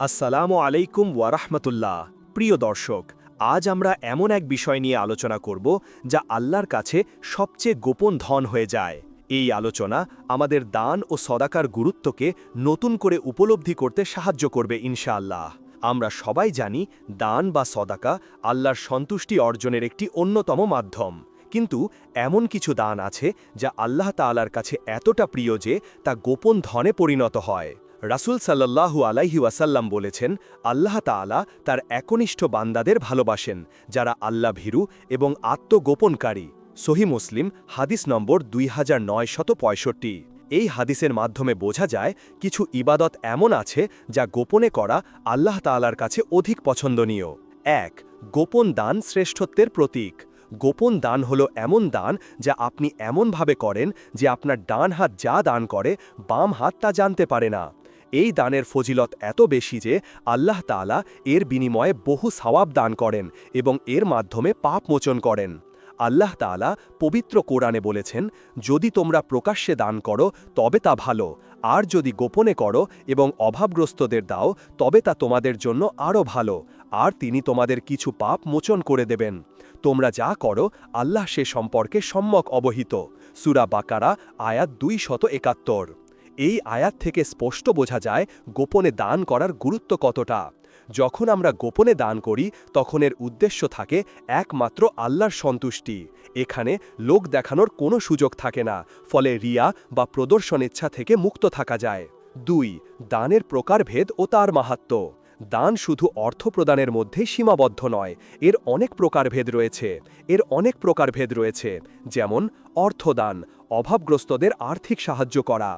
আসসালামু আলাইকুম ওয়ারাহমাতুল্লাহ। প্রিয় দর্শক, আজ আমরা এমন এক বিষয় নিয়ে আলোচনা করব যা আল্লাহর কাছে সবচেয়ে গোপন ধন হয়ে যায়। এই আলোচনা আমাদের দান ও সদাকার গুরুত্বকে নতুন করে উপলব্ধি করতে সাহায্য করবে ইনশাআল্লাহ। আমরা সবাই জানি দান বা সদাকা আল্লাহর সন্তুষ্টি অর্জনের একটি অন্যতম মাধ্যম। কিন্তু এমন কিছু দান আছে যা আল্লাহ তাআলার কাছে এতটা প্রিয় যে তা গোপন ধনে পরিণত হয়। রাসূল সাল্লাল্লাহু আলাইহি ওয়াসাল্লাম বলেছেন, আল্লাহ তাআলা তার একনিষ্ঠ বান্দাদের ভালোবাসেন যারা আল্লাহ ভীরু এবং আত্মগোপনকারী। সহিহ মুসলিম হাদিস নম্বর 2965। এই হাদিসের মাধ্যমে বোঝা যায় কিছু ইবাদত এমন আছে যা গোপনে করা আল্লাহ তাআলার কাছে অধিক পছন্দনীয়। ১. গোপন দান শ্রেষ্ঠত্বের প্রতীক। গোপন দান হলো এমন দান যা আপনি এমনভাবে করেন যে আপনার ডান হাত যা দান করে বাম হাত তা জানতে পারে না। এই দানের ফজিলত এত বেশি যে আল্লাহ তাআলা এর বিনিময়ে বহু সওয়াব দান করেন এবং এর মাধ্যমে পাপ মোচন করেন। আল্লাহ তাআলা পবিত্র কোরআনে বলেছেন, যদি তোমরা প্রকাশ্যে দান করো তবে তা ভালো, আর যদি গোপনে করো এবং অভাবগ্রস্তদের দাও তবে তা তোমাদের জন্য আরও ভালো, আর তিনি তোমাদের কিছু পাপ মোচন করে দেবেন। তোমরা যা করো আল্লাহ সে সম্পর্কে সম্যক অবহিত। সূরা বাকারা আয়াত 271। এই আয়াত থেকে স্পষ্ট বোঝা যায় গোপনে দান করার গুরুত্ব কতটা। যখন আমরা গোপনে দান করি তখন এর উদ্দেশ্য থাকে একমাত্র আল্লাহর সন্তুষ্টি। এখানে লোক দেখানোর কোনো সুযোগ থাকে না, ফলে রিয়া বা প্রদর্শনেচ্ছা থেকে মুক্ত থাকা যায়। ২. দানের প্রকারভেদ ও তার মাহাত্ম্য। দান শুধু অর্থ প্রদানের মধ্যেই সীমাবদ্ধ নয়, এর অনেক প্রকারভেদ রয়েছে। যেমন অর্থদান, অভাবগ্রস্তদের আর্থিক সাহায্য করা;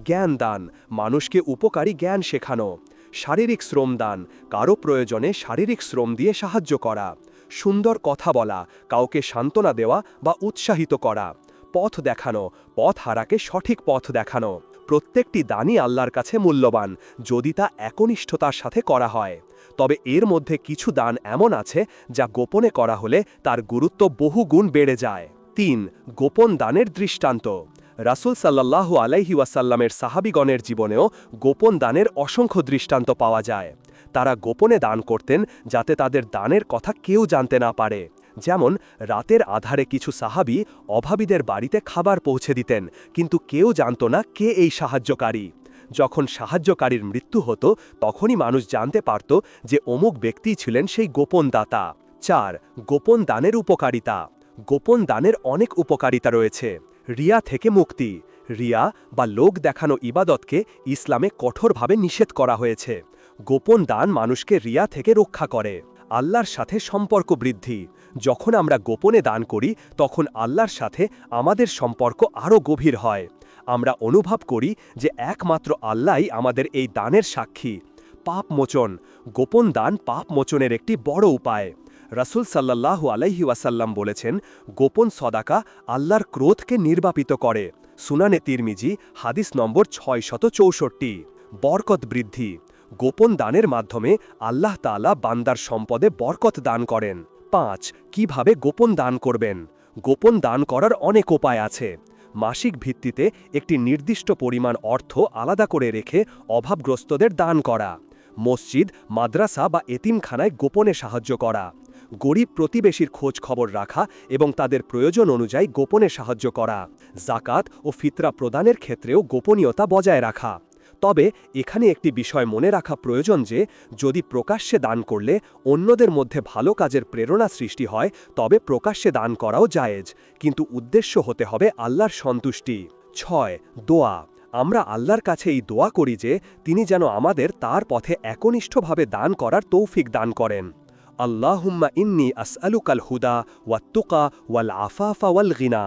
জ্ঞান দান, মানুষকে উপকারী জ্ঞান শেখানো; শারীরিক শ্রম দান, কারো প্রয়োজনে শারীরিক শ্রম দিয়ে সাহায্য করা; সুন্দর কথা বলা, কাউকে সান্ত্বনা দেওয়া বা উৎসাহিত করা; পথ দেখানো, পথ হারাকে সঠিক পথ দেখানো। প্রত্যেকটি দানই আল্লাহর কাছে মূল্যবান যদি তা একনিষ্ঠতার সাথে করা হয়। তবে এর মধ্যে কিছু দান এমন আছে যা গোপনে করা হলে তার গুরুত্ব বহু গুণ বেড়ে যায়। ৩. গোপন দানের দৃষ্টান্ত। রাসূল সাল্লাল্লাহু আলাইহি ওয়াসাল্লামের সাহাবীগণের জীবনেও গোপন দানের অসংখ্য দৃষ্টান্ত পাওয়া যায়। তারা গোপনে দান করতেন যাতে তাদের দানের কথা কেউ জানতে না পারে। যেমন রাতের আধারে কিছু সাহাবী অভাবীদের বাড়িতে খাবার পৌঁছে দিতেন, কিন্তু কেউ জানত না কে এই সাহায্যকারী। যখন সাহায্যকারীর মৃত্যু হতো তখনই মানুষ জানতে পারত যে অমুক ব্যক্তি ছিলেন সেই গোপন দাতা। ৪. গোপন দানের উপকারিতা। গোপন দানের অনেক উপকারিতা রয়েছে। রিয়া থেকে মুক্তি। রিয়া বা লোক দেখানো ইবাদতকে ইসলামে কঠোরভাবে নিষেধ করা হয়েছে। গোপন দান মানুষকে রিয়া থেকে রক্ষা করে। আল্লাহর সাথে সম্পর্ক বৃদ্ধি। যখন আমরা গোপনে দান করি তখন আল্লাহর সাথে আমাদের সম্পর্ক আরও গভীর হয়। আমরা অনুভব করি যে একমাত্র আল্লাহই আমাদের এই দানের সাক্ষী। পাপ মোচন। গোপন দান পাপ মোচনের একটি বড় উপায়। রাসূল সাল্লাল্লাহু আলাইহি ওয়াসাল্লাম বলেছেন, গোপন সদাকা আল্লাহর ক্রোধকে নির্বাপিত করে। সুনানে তিরমিজি হাদিস নম্বর 664। বরকত বৃদ্ধি। গোপন দানের মাধ্যমে আল্লাহ তাআলা বান্দার সম্পদে বরকত দান করেন। ৫. কিভাবে গোপন দান করবেন। গোপন দান করার অনেক উপায় আছে। মাসিক ভিত্তিতে একটি নির্দিষ্ট পরিমাণ অর্থ আলাদা করে রেখে অভাবগ্রস্তদের দান করা। মসজিদ, মাদ্রাসা বা এতিমখানায় গোপনে সাহায্য করা। গরিব প্রতিবেশীর খোঁজ খবর রাখা এবং তাদের প্রয়োজন অনুযায়ী গোপনে সাহায্য করা। জাকাত ও ফিতরা প্রদানের ক্ষেত্রেও গোপনীয়তা বজায় রাখা। তবে এখানে একটি বিষয় মনে রাখা প্রয়োজন যে যদি প্রকাশ্যে দান করলে অন্যদের মধ্যে ভালো কাজের প্রেরণা সৃষ্টি হয় তবে প্রকাশ্যে দান করাও জায়েজ, কিন্তু উদ্দেশ্য হতে হবে আল্লাহর সন্তুষ্টি। ৬. দোয়া। আমরা আল্লাহর কাছে এই দোয়া করি যে তিনি যেন আমাদের তার পথে একনিষ্ঠভাবে দান করার তৌফিক দান করেন। আল্লাহুম্মা ইন্নী আসআলুকাল হুদা ওয়াত-তুকা ওয়াল আফাফা ওয়াল গিনা।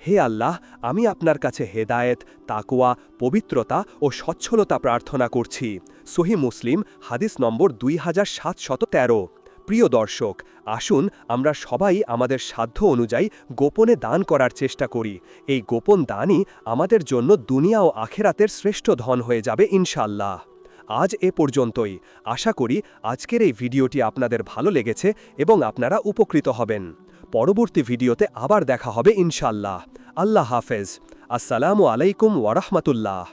হে আল্লাহ, আমি আপনার কাছে হেদায়েত, তাকওয়া, পবিত্রতা ও সচ্ছলতা প্রার্থনা করছি। সহিহ মুসলিম হাদিস নম্বর 2713। প্রিয় দর্শক, আসুন আমরা সবাই আমাদের সাধ্য অনুযায়ী গোপনে দান করার চেষ্টা করি। এই গোপন দানই আমাদের জন্য দুনিয়া ও আখেরাতের শ্রেষ্ঠ ধন হয়ে যাবে ইনশাআল্লাহ। আজ এ পর্যন্তই। আশা করি আজকের এই ভিডিওটি আপনাদের ভালো লেগেছে এবং আপনারা উপকৃত হবেন। পরবর্তী ভিডিওতে আবার দেখা হবে ইনশাআল্লাহ। আল্লাহ হাফেজ। আসসালামু আলাইকুম ওয়া রাহমাতুল্লাহ।